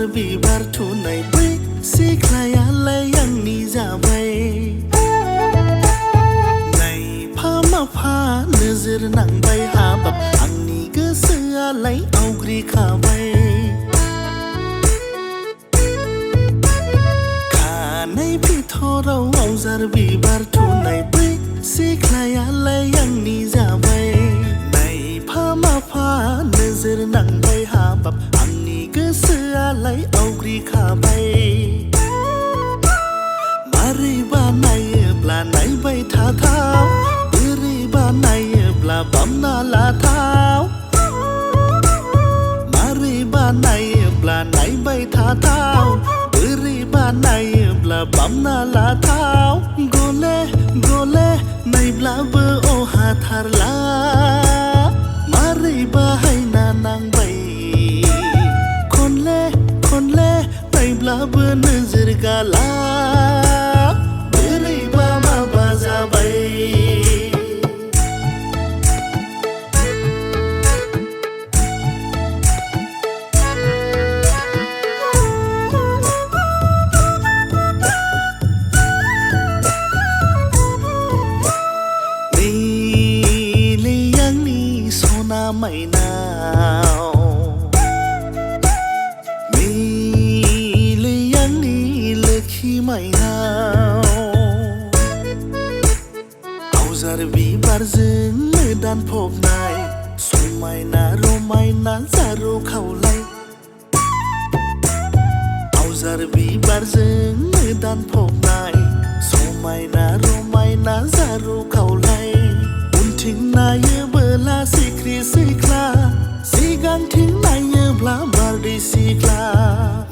आवजार बिबार थुनाय बै सिख्लायालाय आंनि जाबाय नायफा माफा नोजोर नांबाय हाबाब आंनि गोसोआलाय आवग्रिखाबाय खानाय बिथराव आवजार बिबार थुनाय बै सिख्लायालाय आंनि जाबाय नायफा माफा नोजोर नांबाय हाबाब आंनि गोसोआलाय आवग्रिखाबाय मारैबा नायोब्ला नायबाय थाथाव बोरैबा नायोब्ला बामना लाथाव मारैबा नायोब्ला नायबाय थाथाव बोरैबा नायोब्ला बामना लाथाव गले गले नायब्लाबो अहाथारला मारैबा हायना नांबाय खनले खनले नायब्लाबो नोजोर गाला बोरैबा माबा जाबाय माइनाव मिलै आंनि लोखि माइनाव आवजार बिबारजों दानफबनाय समायना रमायना जारौ खावलाय आवजार बिबारजों दानफबनाय समायना रमायना जारौ खावलाय उनथिं नायोबोला सिख्रि सिख्ला सिगांथिं नायोब्ला बारदै सिख्ला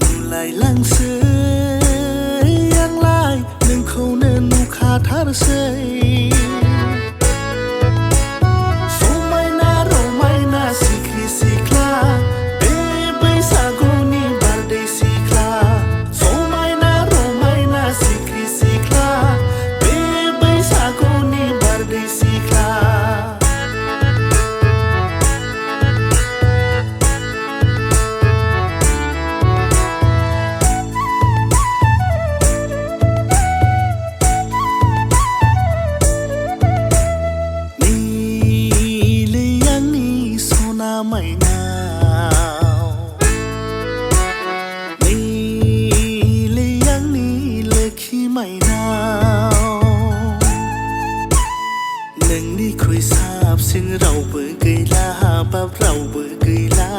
नुलायलांसै आंलाय नोंखौनो नुखाथारसै समायना रमायना सिख्रि सिख्ला बे बैसागुनि बारदै सिख्ला समायना रमायना सिख्रि सिख्ला बे बैसागुनि बारदै सिख्ला माइनाव मिलै आंनि लोखि माइनाव नोंनिख्रुइ साबसिन रावबो गैला हाबाब रावबो गैला